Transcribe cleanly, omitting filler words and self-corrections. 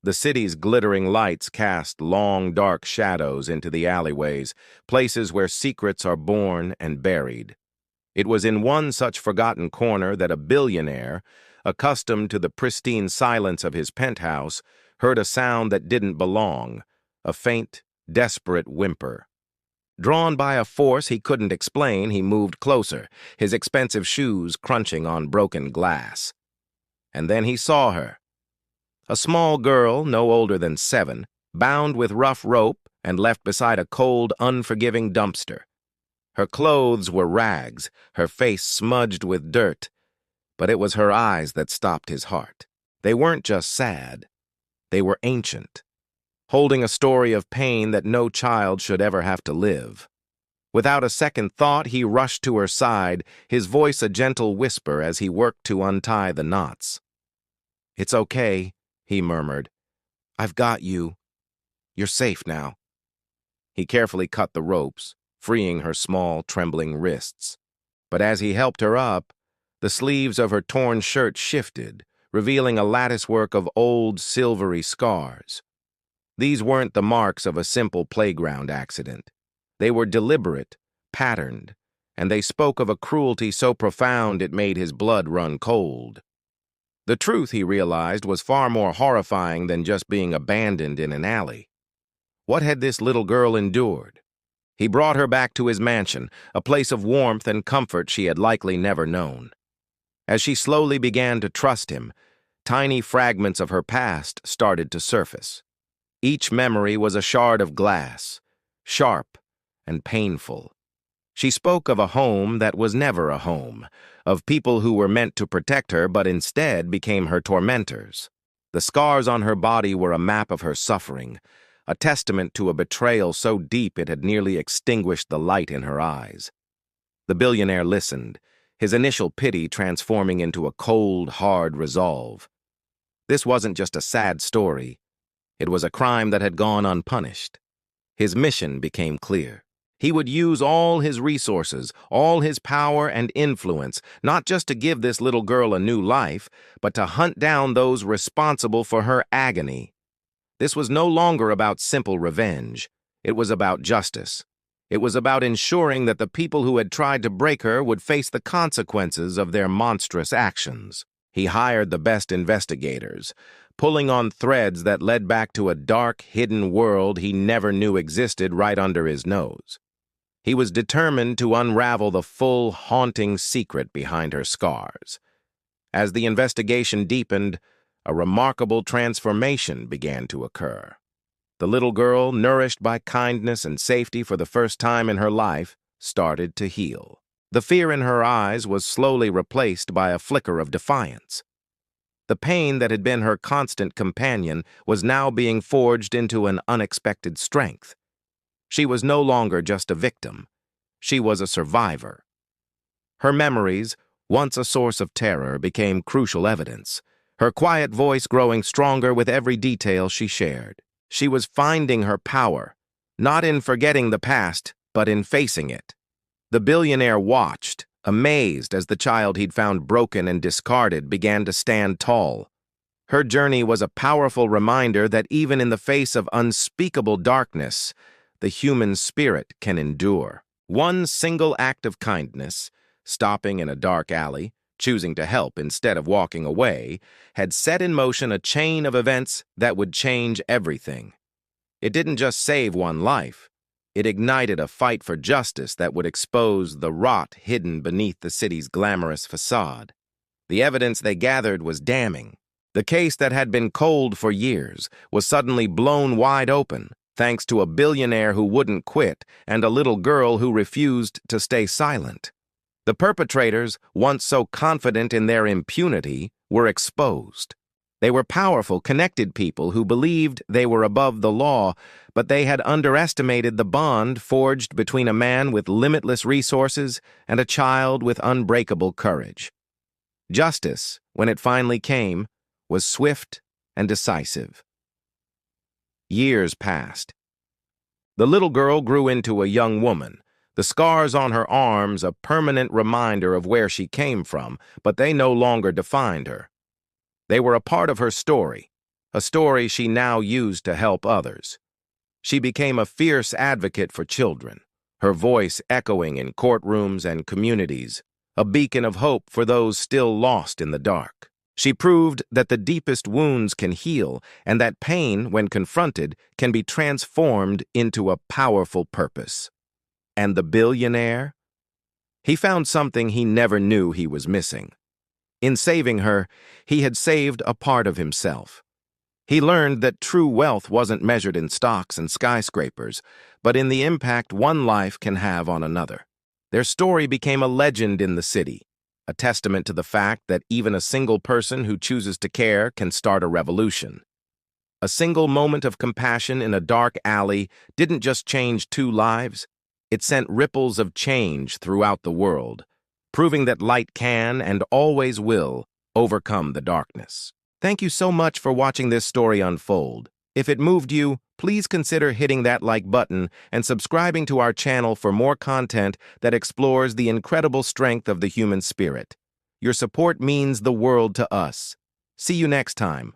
The city's glittering lights cast long, dark shadows into the alleyways, places where secrets are born and buried. It was in one such forgotten corner that a billionaire, accustomed to the pristine silence of his penthouse, heard a sound that didn't belong, a faint, desperate whimper. Drawn by a force he couldn't explain, he moved closer, his expensive shoes crunching on broken glass. And then he saw her. A small girl, no older than 7, bound with rough rope and left beside a cold, unforgiving dumpster. Her clothes were rags, her face smudged with dirt, but it was her eyes that stopped his heart. They weren't just sad, they were ancient, holding a story of pain that no child should ever have to live. Without a second thought, he rushed to her side, his voice a gentle whisper as he worked to untie the knots. "It's okay," he murmured. "I've got you. You're safe now." He carefully cut the ropes, freeing her small, trembling wrists. But as he helped her up, the sleeves of her torn shirt shifted, revealing a latticework of old, silvery scars. These weren't the marks of a simple playground accident. They were deliberate, patterned, and they spoke of a cruelty so profound it made his blood run cold. The truth, he realized, was far more horrifying than just being abandoned in an alley. What had this little girl endured? He brought her back to his mansion, a place of warmth and comfort she had likely never known. As she slowly began to trust him, tiny fragments of her past started to surface. Each memory was a shard of glass, sharp and painful. She spoke of a home that was never a home, of people who were meant to protect her but instead became her tormentors. The scars on her body were a map of her suffering, a testament to a betrayal so deep it had nearly extinguished the light in her eyes. The billionaire listened, his initial pity transforming into a cold, hard resolve. This wasn't just a sad story. It was a crime that had gone unpunished. His mission became clear. He would use all his resources, all his power and influence, not just to give this little girl a new life, but to hunt down those responsible for her agony. This was no longer about simple revenge. It was about justice. It was about ensuring that the people who had tried to break her would face the consequences of their monstrous actions. He hired the best investigators, pulling on threads that led back to a dark, hidden world he never knew existed right under his nose. He was determined to unravel the full, haunting secret behind her scars. As the investigation deepened, a remarkable transformation began to occur. The little girl, nourished by kindness and safety for the first time in her life, started to heal. The fear in her eyes was slowly replaced by a flicker of defiance. The pain that had been her constant companion was now being forged into an unexpected strength. She was no longer just a victim. She was a survivor. Her memories, once a source of terror, became crucial evidence, her quiet voice growing stronger with every detail she shared. She was finding her power, not in forgetting the past, but in facing it. The billionaire watched, amazed as the child he'd found broken and discarded began to stand tall. Her journey was a powerful reminder that even in the face of unspeakable darkness, the human spirit can endure. One single act of kindness, stopping in a dark alley, choosing to help instead of walking away, had set in motion a chain of events that would change everything. It didn't just save one life. It ignited a fight for justice that would expose the rot hidden beneath the city's glamorous facade. The evidence they gathered was damning. The case that had been cold for years was suddenly blown wide open, thanks to a billionaire who wouldn't quit and a little girl who refused to stay silent. The perpetrators, once so confident in their impunity, were exposed. They were powerful, connected people who believed they were above the law, but they had underestimated the bond forged between a man with limitless resources and a child with unbreakable courage. Justice, when it finally came, was swift and decisive. Years passed. The little girl grew into a young woman, the scars on her arms a permanent reminder of where she came from, but they no longer defined her. They were a part of her story, a story she now used to help others. She became a fierce advocate for children, her voice echoing in courtrooms and communities, a beacon of hope for those still lost in the dark. She proved that the deepest wounds can heal and that pain, when confronted, can be transformed into a powerful purpose. And the billionaire? He found something he never knew he was missing. In saving her, he had saved a part of himself. He learned that true wealth wasn't measured in stocks and skyscrapers, but in the impact one life can have on another. Their story became a legend in the city, a testament to the fact that even a single person who chooses to care can start a revolution. A single moment of compassion in a dark alley didn't just change 2 lives, it sent ripples of change throughout the world, proving that light can and always will overcome the darkness. Thank you so much for watching this story unfold. If it moved you, please consider hitting that like button and subscribing to our channel for more content that explores the incredible strength of the human spirit. Your support means the world to us. See you next time.